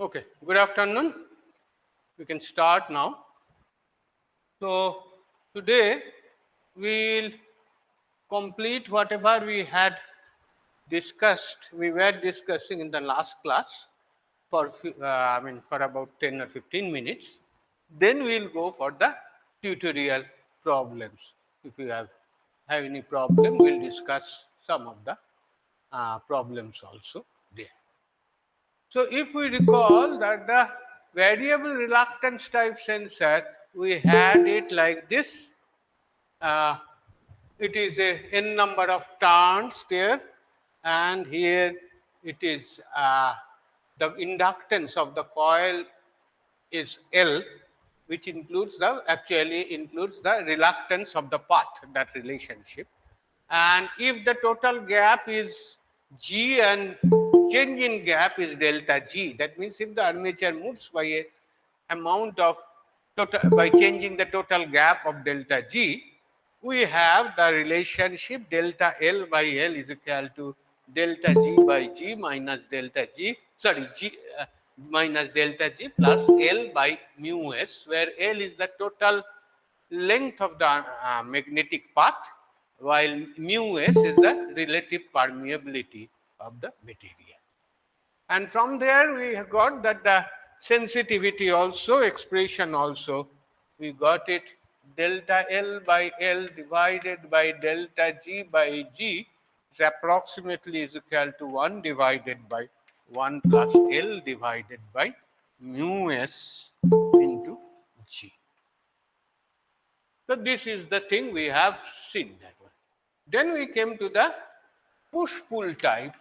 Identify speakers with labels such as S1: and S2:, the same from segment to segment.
S1: Okay, good afternoon. We can start now. So, today we will complete whatever we had discussed, we were discussing in the last class for, for about 10 or 15 minutes. Then we will go for the tutorial problems. If you have any problem, we will discuss some of the problems also there. So, if we recall that the variable reluctance type sensor, we had it like this. It is a n number of turns there, and here it is the inductance of the coil is L, which actually includes the reluctance of the path, that relationship. And if the total gap is G and change in gap is delta G, that means if the armature moves by a amount of by changing the total gap of delta G, we have the relationship delta L by L is equal to delta G by G minus delta G, minus delta G plus L by mu S, where L is the total length of the magnetic path, while mu S is the relative permeability of the material. And from there we have got that the sensitivity also, expression also, we got it delta L by L divided by delta G by G is approximately is equal to 1 divided by 1 plus L divided by mu S into G. So, this is the thing we have seen that one. Then we came to the push-pull type.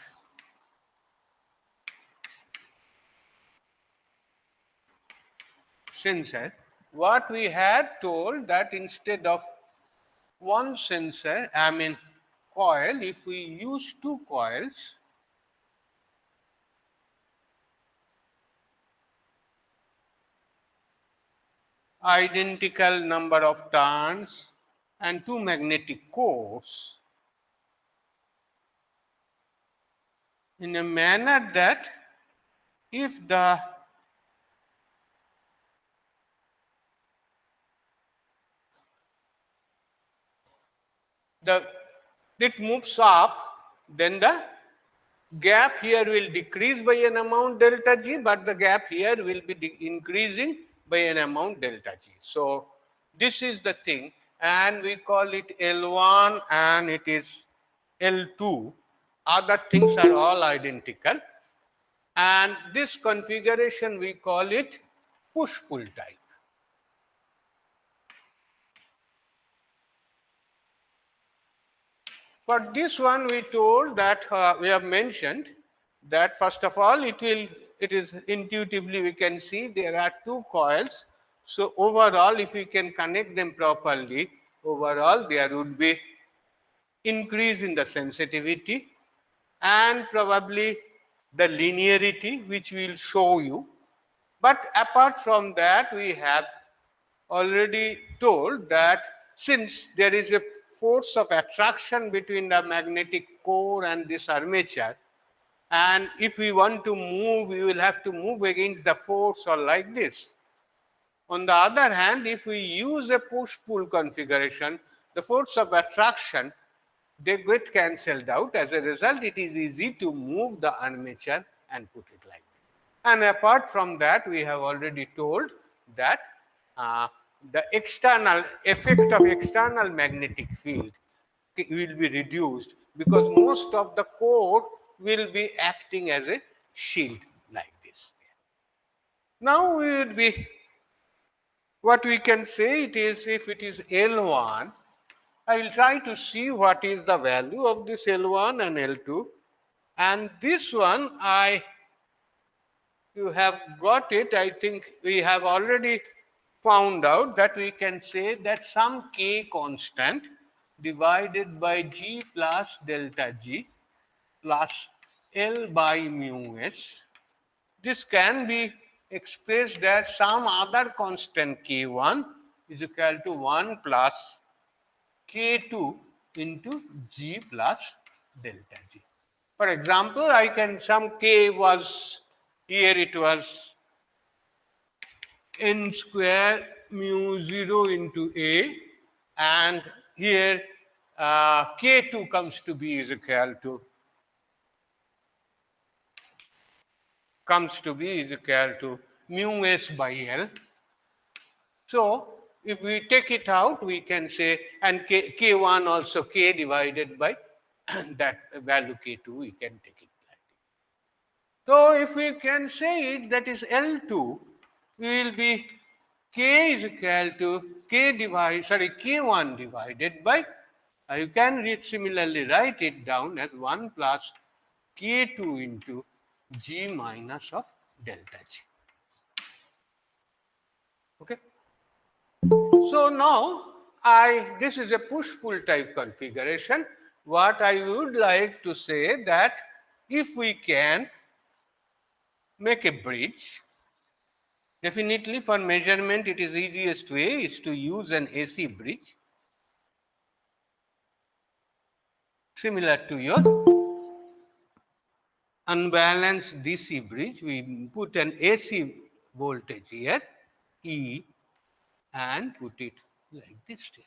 S1: Sensor. What we had told that instead of one sensor, coil, if we use two coils, identical number of turns and two magnetic cores, in a manner that if the it moves up, then the gap here will decrease by an amount delta G, but the gap here will be increasing by an amount delta G. So, this is the thing, and we call it L1 and it is L2. Other things are all identical, and this configuration we call it push-pull type. For this one, we told that we have mentioned that first of all, it is intuitively we can see there are two coils. So overall, if we can connect them properly, overall there would be increase in the sensitivity and probably the linearity, which we will show you. But apart from that, we have already told that since there is a force of attraction between the magnetic core and this armature. And if we want to move, we will have to move against the force or like this. On the other hand, if we use a push-pull configuration, the force of attraction, they get cancelled out. As a result, it is easy to move the armature and put it like that. And apart from that, we have already told that the external effect of external magnetic field will be reduced because most of the core will be acting as a shield like this. Now we will be, what we can say it is, if it is L1, I will try to see what is the value of this L1 and L2. And this one, you have got it. I think we have already found out that we can say that some k constant divided by g plus delta g plus L by mu s. This can be expressed as some other constant k1 is equal to 1 plus k2 into g plus delta g. For example, I can, some k was, here it was n square mu 0 into a, and here k2 comes to be is equal to mu s by L. So if we take it out, we can say, and k1 also k divided by that value k2, we can take it like that. So if we can say it, that is L2 will be k is equal to k1 divided by, you can similarly write it down as 1 plus k2 into g minus of delta g. Okay. So now this is a push-pull type configuration. What I would like to say that if we can make a bridge, definitely for measurement it is easiest way is to use an AC bridge similar to your unbalanced DC bridge. We put an AC voltage here, E, and put it like this here.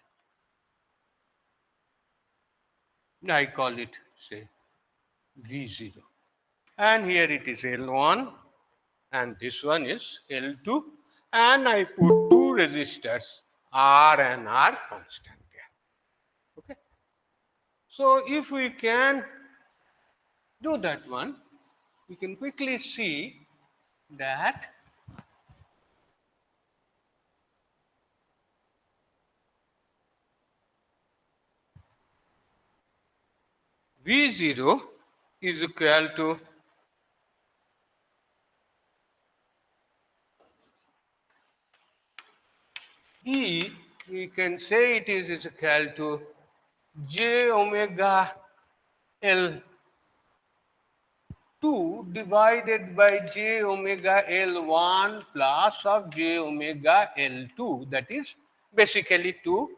S1: I call it, say, V0. And here it is L1, and this one is L2, and I put two resistors, R and R constant there. Okay. So if we can do that one, we can quickly see that V0 is equal to E, we can say it is equal to j omega L2 divided by j omega L1 plus of j omega L2, that is basically two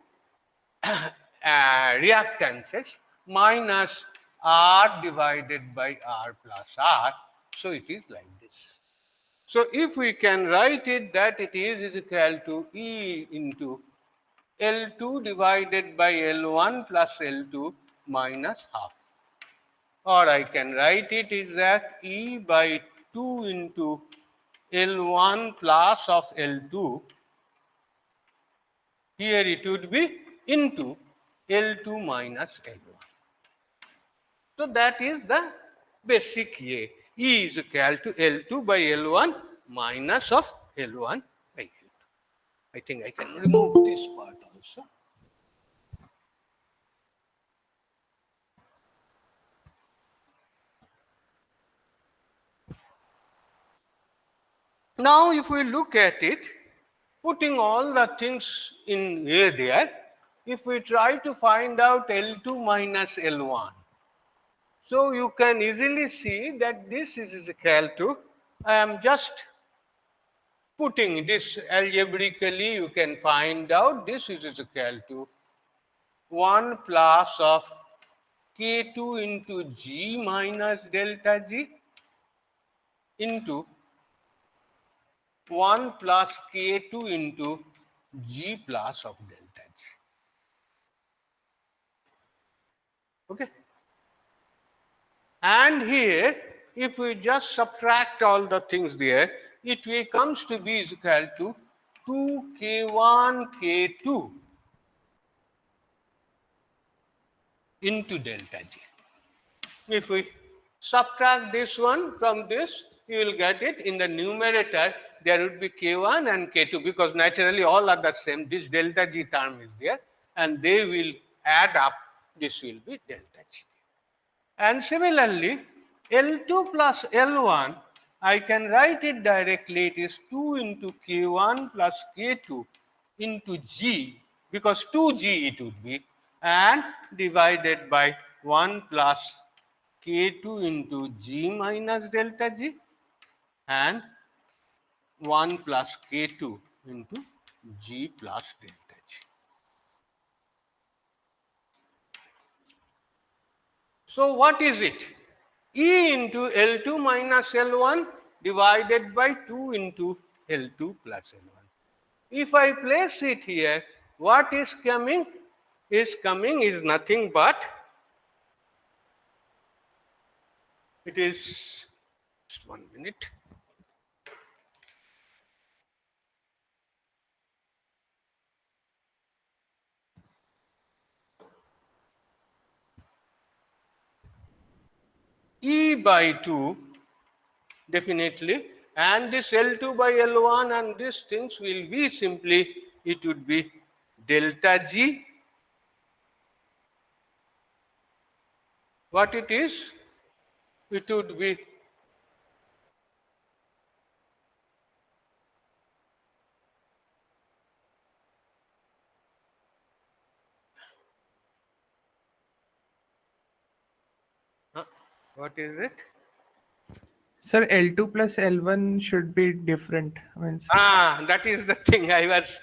S1: reactances minus R divided by R plus R. So it is like this. So if we can write it that it is equal to E into L2 divided by L1 plus L2 minus half. Or I can write it is that E by 2 into L1 plus of L2. Here it would be into L2 minus L1. So that is the basic A. E is equal to L2 by L1 minus of L1 by L2. I think I can remove this part also. Now if we look at it, putting all the things in A there, if we try to find out L2 minus L1, so you can easily see that this is equal to, I am just putting this algebraically, you can find out this is equal to 1 plus of K2 into G minus delta G into 1 plus K2 into G plus of delta G. Okay. And here, if we just subtract all the things there, it comes to be is equal to 2K1 K2 into delta G. If we subtract this one from this, you will get it in the numerator. There would be K1 and K2 because naturally all are the same. This delta G term is there and they will add up. This will be delta G. And similarly, L2 plus L1, I can write it directly. It is 2 into K1 plus K2 into G, because 2G it would be, and divided by 1 plus K2 into G minus delta G and 1 plus K2 into G plus delta G. So what is it? E into L2 minus L1 divided by 2 into L2 plus L1. If I place it here, what is coming? Is nothing but, it is, just 1 minute. E by 2 definitely, and this L2 by L1 and these things will be simply, it would be delta G. What it is? It would be what is it?
S2: Sir, L2 plus L1 should be different.
S1: That is the thing I was.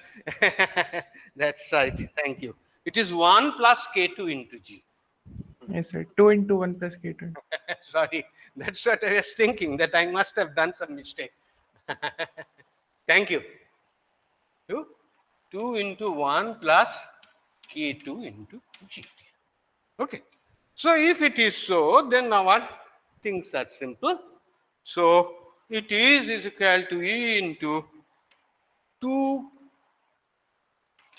S1: That's right. Thank you. It is 1 plus K2 into G.
S2: Yes, sir. 2 into 1 plus K2.
S1: Sorry, that's what I was thinking, that I must have done some mistake. Thank you. 2 into 1 plus K2 into G. Okay. So if it is so, then our things are simple. So it is equal to E into 2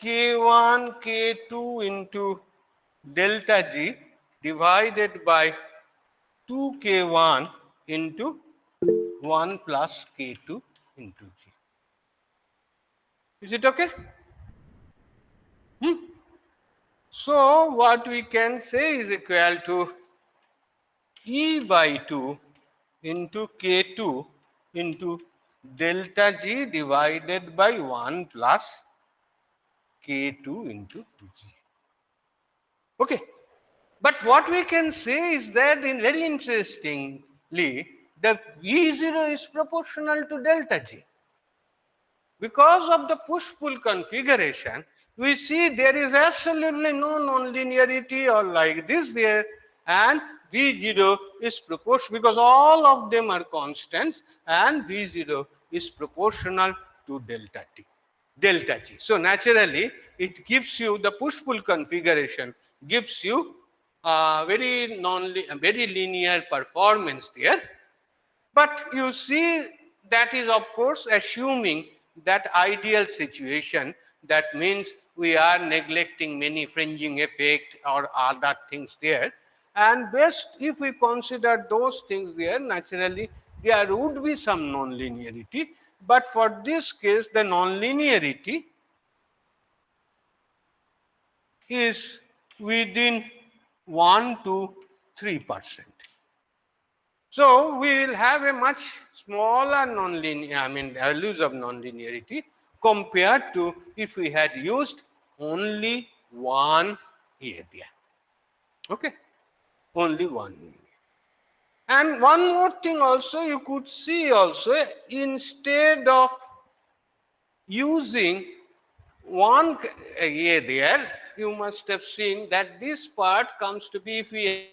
S1: K1 K2 into delta G divided by 2K1 into 1 plus K2 into G. Is it okay? So what we can say is equal to E by 2 into K2 into delta G divided by 1 plus K2 into G. Okay. But what we can say is that, in very interestingly, the V0 is proportional to delta G. Because of the push-pull configuration, we see there is absolutely no nonlinearity or like this there, and V0 is proportional because all of them are constants, and V0 is proportional to delta G. So naturally, it gives you the push-pull configuration, gives you very linear performance there. But you see, that is of course assuming that ideal situation. That means we are neglecting many fringing effect or other things there. And best, if we consider those things there, naturally there would be some nonlinearity. But for this case, the nonlinearity is within 1 to 3%. So we will have a much smaller values of nonlinearity compared to if we had used only one area. Okay, only one area. And one more thing also, you could see also, instead of using one area there, you must have seen that this part comes to be, if we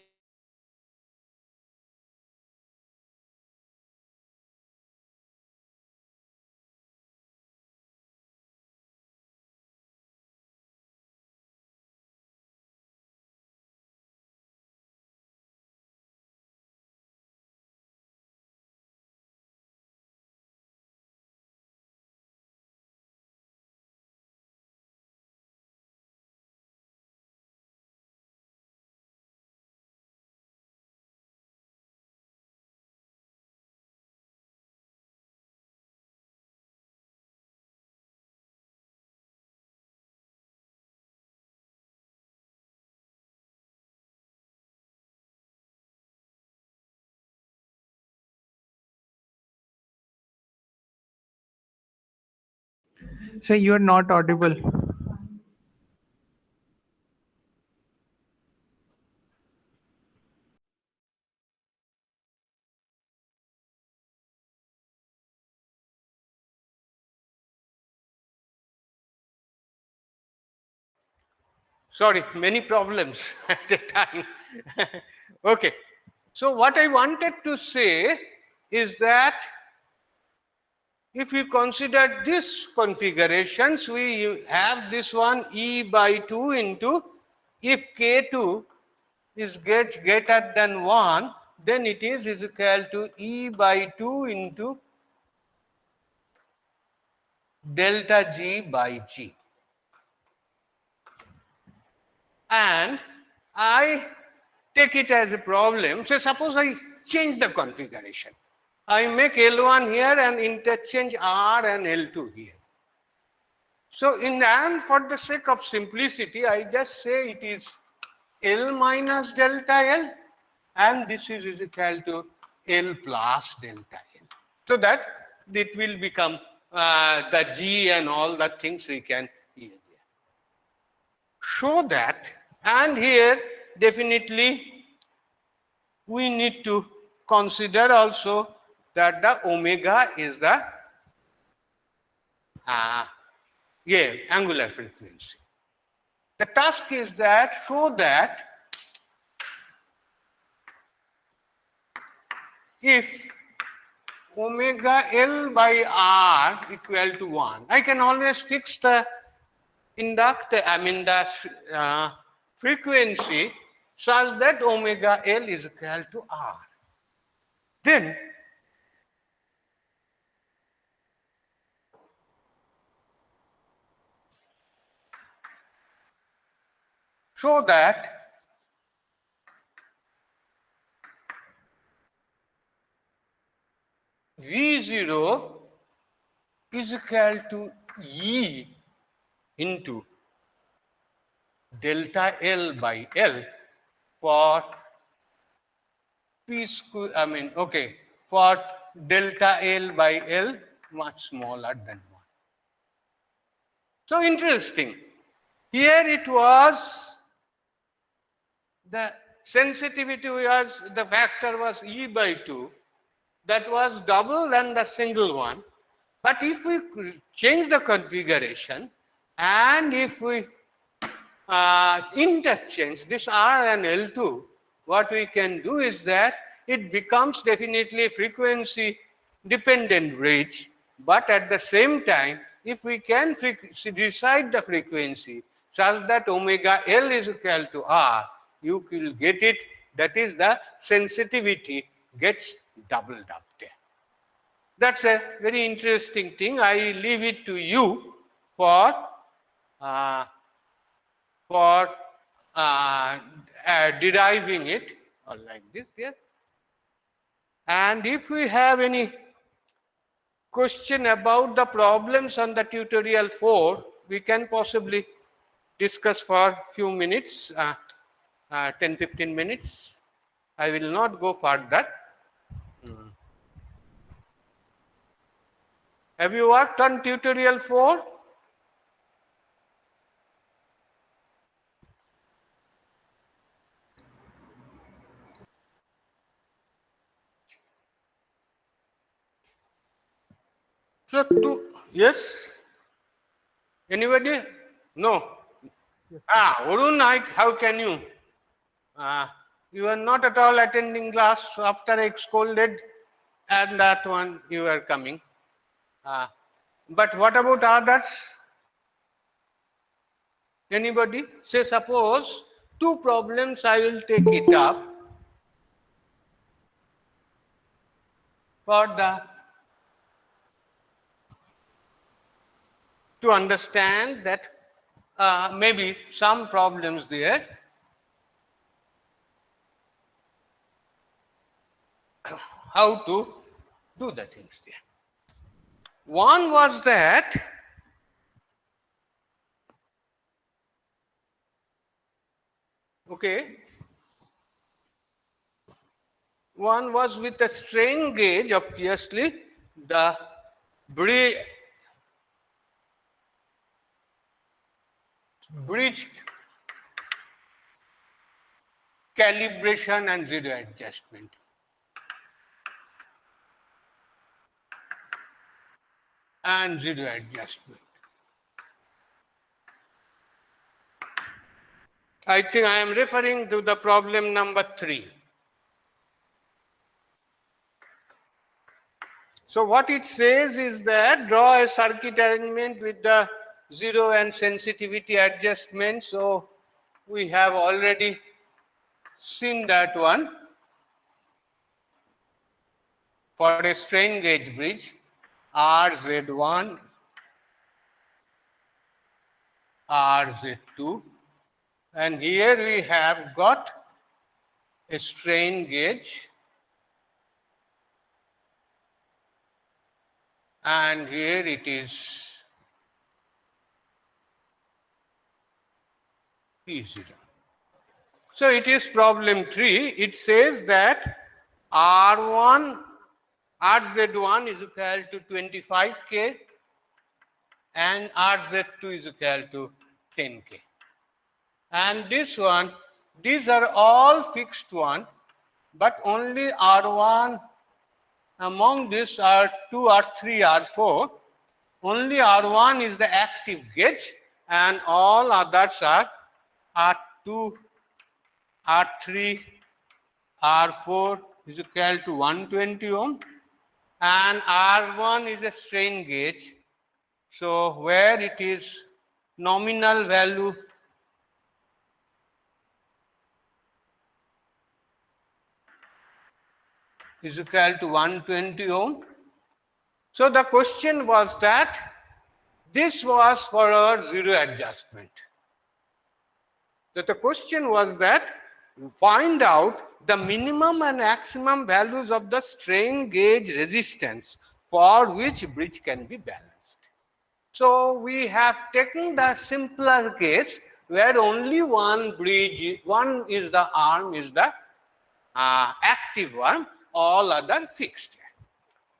S2: So you are not audible.
S1: sorry, many problems at the time. Okay. So what I wanted to say is that if you consider this configurations, we have this one E by 2 into, if K2 is greater than 1, then it is equal to E by 2 into delta G by G. And I take it as a problem. So suppose I change the configuration. I make L1 here and interchange R and L2 here. So and for the sake of simplicity, I just say it is L minus delta L, and this is equal to L plus delta L. So that it will become the G and all the things we can use here. Show that, and here definitely we need to consider also that the omega is the angular frequency. The task is that show that if omega L by R equal to 1, I can always fix the inductor, the frequency such that omega L is equal to R. Then show that V0 is equal to E into delta L by L for P square, for delta L by L much smaller than 1. So interesting. Here it was, the sensitivity was, the factor was E by 2. That was double than the single one. But if we change the configuration and if we interchange this R and L2, what we can do is that it becomes definitely a frequency dependent bridge, but at the same time, if we can decide the frequency such that omega L is equal to R, you will get it, that is the sensitivity gets doubled up there. That's a very interesting thing. I leave it to you for uh, deriving it, or like this here. And if we have any question about the problems on the tutorial 4, we can possibly discuss for few minutes, 10-15 minutes. I will not go further. Have you worked on tutorial 4? So, yes? Anybody? No.
S3: Yes.
S1: Arun, how can you? You are not at all attending class after I scolded, and that one you are coming. But what about others? Anybody? Say, suppose two problems, I will take it up for the to understand that maybe some problems there. How to do the things there. One was that okay, one was with a strain gauge, obviously the bridge calibration and zero adjustment. And zero adjustment. I think I am referring to the problem number 3. So what it says is that draw a circuit arrangement with the zero and sensitivity adjustment. So we have already seen that one for a strain gauge bridge RZ1, RZ2, and here we have got a strain gauge, and here it is P0. So it is problem 3. It says that R1, RZ1 is equal to 25K and RZ2 is equal to 10K. And this one, these are all fixed one, but only R1, among these are 2, R3, R4. Only R1 is the active gauge and all others are R2, R3, R4 is equal to 120 ohm and R1 is a strain gauge. So where it is nominal value is equal to 120 ohm. So the question was that this was for our zero adjustment. So the question was that find out the minimum and maximum values of the strain gauge resistance for which bridge can be balanced. So we have taken the simpler case where only one bridge, one is the arm is the active one, all other fixed.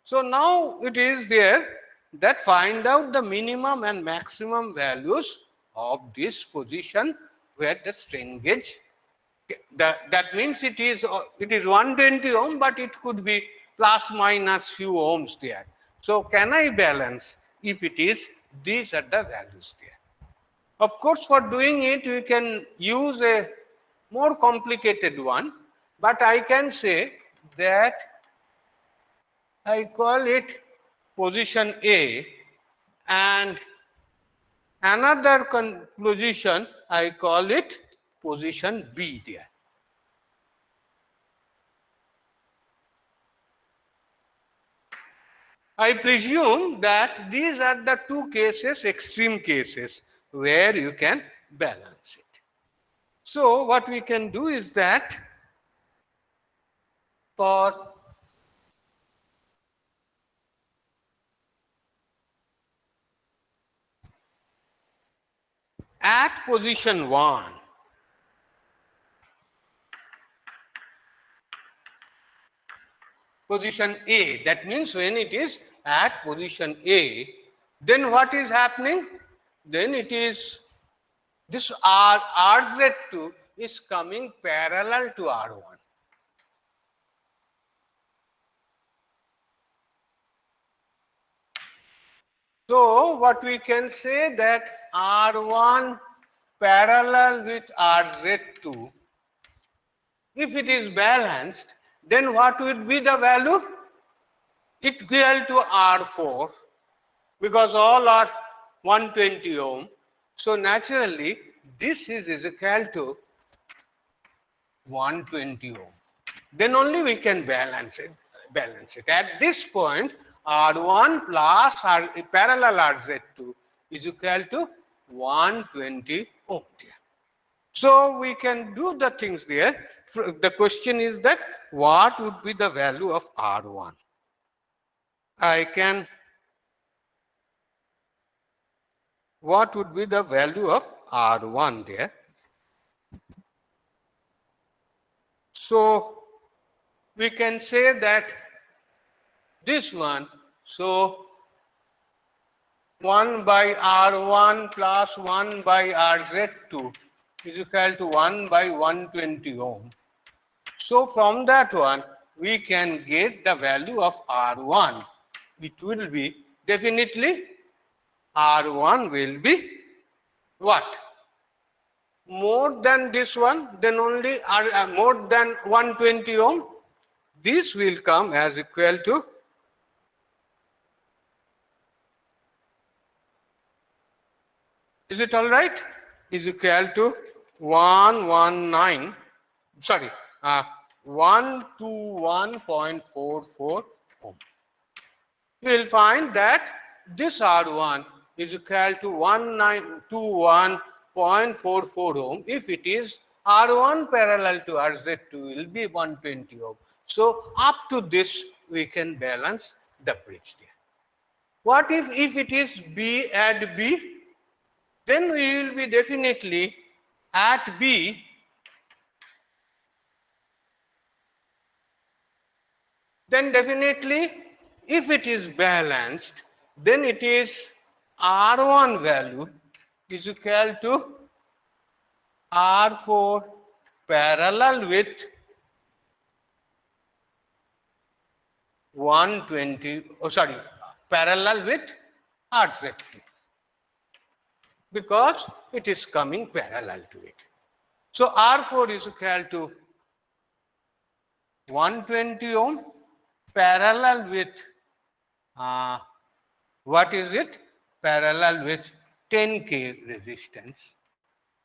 S1: So now it is there that find out the minimum and maximum values of this position where the strain gauge, that means it is 120 ohm, but it could be plus minus few ohms there. So can I balance if it is these are the values there? Of course, for doing it, we can use a more complicated one, but I can say that I call it position A and another position I call it position B there. I presume that these are the two cases, extreme cases, where you can balance it. So what we can do is that for at position 1, position A, that means when it is at position A, then what is happening? Then it is this RZ2 is coming parallel to R1. So what we can say that R1 parallel with RZ2, if it is balanced, then what would be the value? It equal to R4, because all are 120 ohm. So naturally, this is equal to 120 ohm. Then only we can balance it. At this point, R1 plus R parallel RZ2 is equal to 120 ohm. So we can do the things there. The question is that what would be the value of R1? What would be the value of R1 there? So we can say that this one, so 1 by R1 plus 1 by RZ2 is equal to 1 by 120 ohm. So from that one, we can get the value of R1. It will be definitely R1 will be what? More than this one, then only more than 120 ohm. This will come as equal to, is it all right? Is equal to 119, sorry, 121.44 ohm. You will find that this R1 is equal to 1921.44 ohm. If it is R1 parallel to RZ2 will be 120 ohm. So up to this we can balance the bridge there. What if it is B at B? Then we will be definitely at B, then definitely if it is balanced, then it is R1 value is equal to R4 parallel with 120, parallel with RZ2, because it is coming parallel to it. So R4 is equal to 120 ohm parallel with what is it? Parallel with 10K resistance.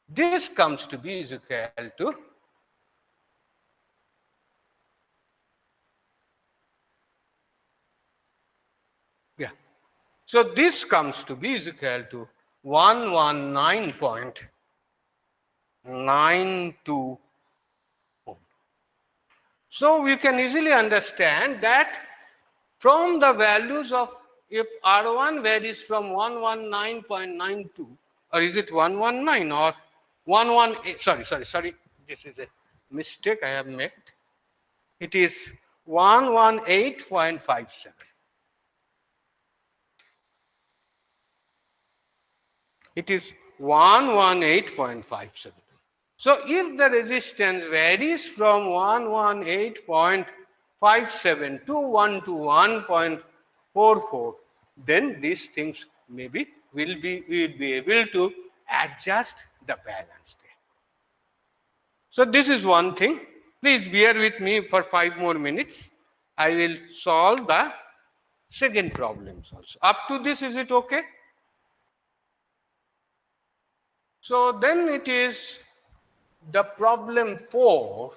S1: This comes to be is equal to So this comes to be is equal to 119.92 ohm. So we can easily understand that from the values of, if R1 varies from 119.92, or is it 119 or 118, sorry, this is a mistake I have made. It is 118.57. It is 118.57. So if the resistance varies from 118.57 to 121.44, then these things we will be able to adjust the balance there. So this is one thing. Please bear with me for 5 more minutes. I will solve the second problems also. Up to this, is it okay? So then it is the problem 4.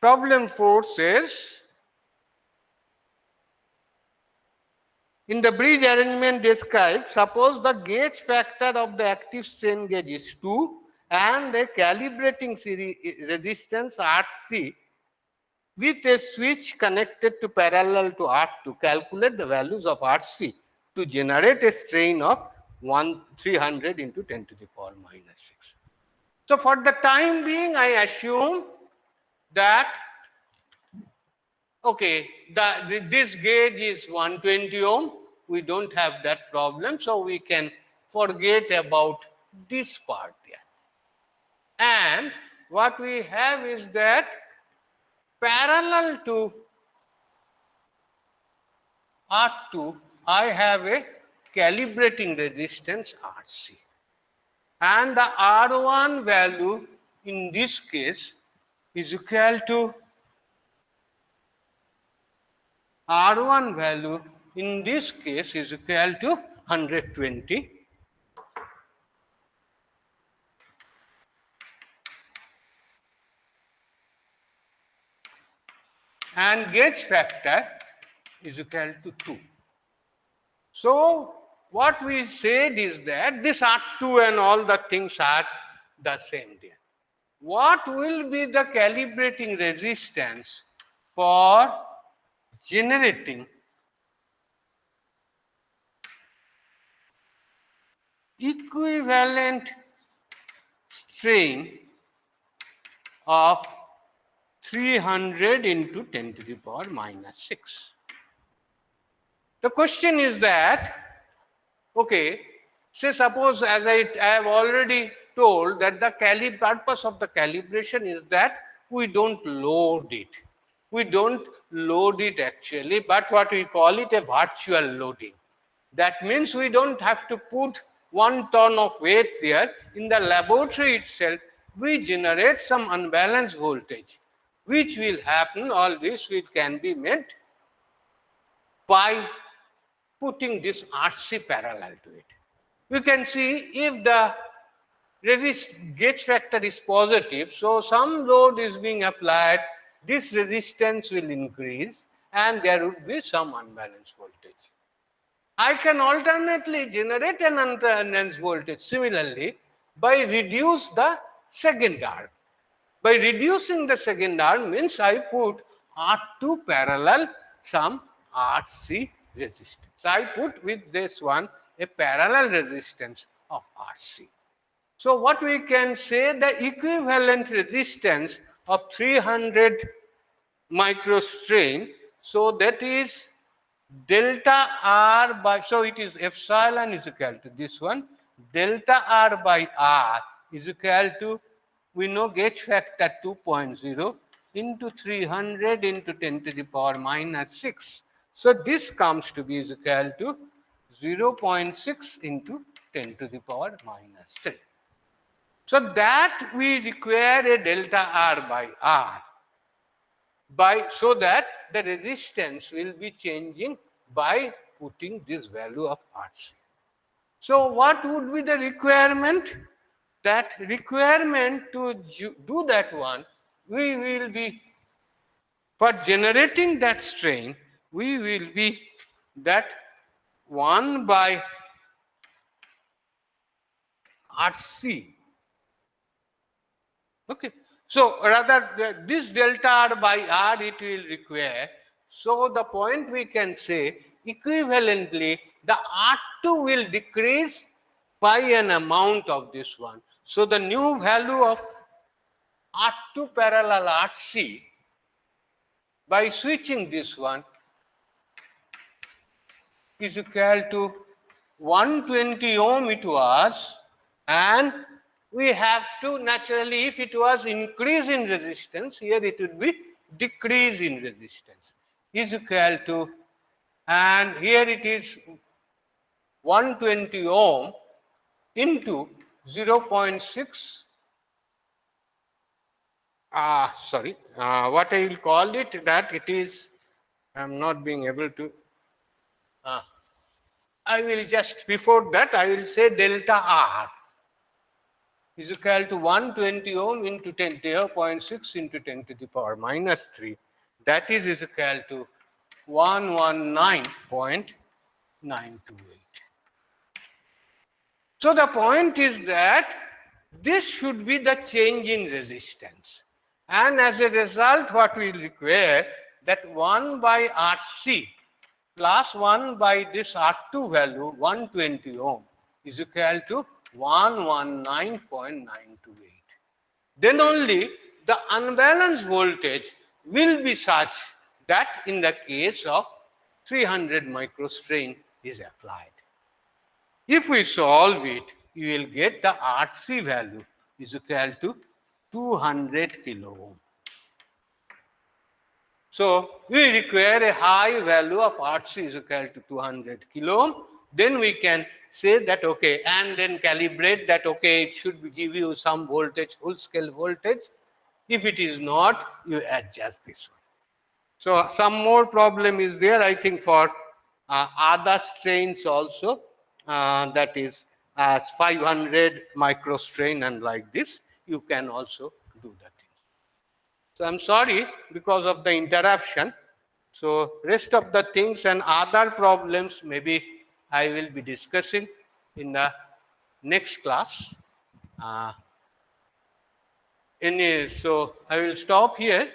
S1: Problem 4 says, in the bridge arrangement described, suppose the gauge factor of the active strain gauge is 2 and a calibrating series resistance RC with a switch connected to parallel to R2. Calculate the values of RC to generate a strain of 300 into 10 to the power minus 6. So for the time being, I assume that, okay, this gauge is 120 ohm. We don't have that problem, so we can forget about this part there. And what we have is that parallel to R2, I have a calibrating resistance RC. And the R1 value in this case is equal to R1 value in this case is equal to 120. And gauge factor is equal to 2. So what we said is that this R2 and all the things are the same there. What will be the calibrating resistance for generating equivalent strain of 300 into 10 to the power minus 6? The question is that, okay, say suppose as I have already told that the purpose of the calibration is that we don't load it. We don't load it actually, but what we call it a virtual loading. That means we don't have to put 1 ton of weight there. In the laboratory itself, we generate some unbalanced voltage, which will happen, all this can be made by putting this RC parallel to it. You can see if the gauge factor is positive, so some load is being applied, this resistance will increase and there would be some unbalanced voltage. I can alternately generate an unbalanced voltage similarly by reduce the second arm. By reducing the second arm means I put R2 parallel some RC resistance. I put with this one a parallel resistance of RC. So what we can say, the equivalent resistance of 300 microstrain, so that is delta R by, so it is epsilon is equal to this one, delta R by R is equal to, we know gauge factor 2.0 into 300 into 10 to the power minus 6. So this comes to be is equal to 0.6 into 10 to the power minus 3. So that we require a delta R by R, so that the resistance will be changing by putting this value of RC. So what would be the requirement? That requirement to do that one, we will be, for generating that strain, we will be that 1 by RC. Okay. So rather this delta R by R it will require. So the point we can say, equivalently the R2 will decrease by an amount of this one. So the new value of R2 parallel RC, by switching this one, is equal to 120 ohm it was, and we have to naturally, if it was increase in resistance, here it would be decrease in resistance, is equal to, and here it is 120 ohm into 0.6, what I will call it, that it is, I am not being able to, I will just, before that I will say delta R is equal to 120 ohm into 0.6 into 10 to the power minus 3. That is equal to 119.928. So the point is that this should be the change in resistance. And as a result, what we require, that 1 by RC plus 1 by this R2 value, 120 ohm, is equal to 119.928. Then only the unbalanced voltage will be such that in the case of 300 microstrain is applied. If we solve it, you will get the RC value is equal to 200 kilo ohm. So we require a high value of RC is equal to 200 kilo ohm. Then we can say that, okay, and then calibrate that, okay, it should give you some voltage, full scale voltage. If it is not, you adjust this one. So some more problem is there, I think, for other strains also, that is as 500 microstrain and like this, you can also do that. So I'm sorry because of the interruption. So rest of the things and other problems maybe I will be discussing in the next class. So I will stop here.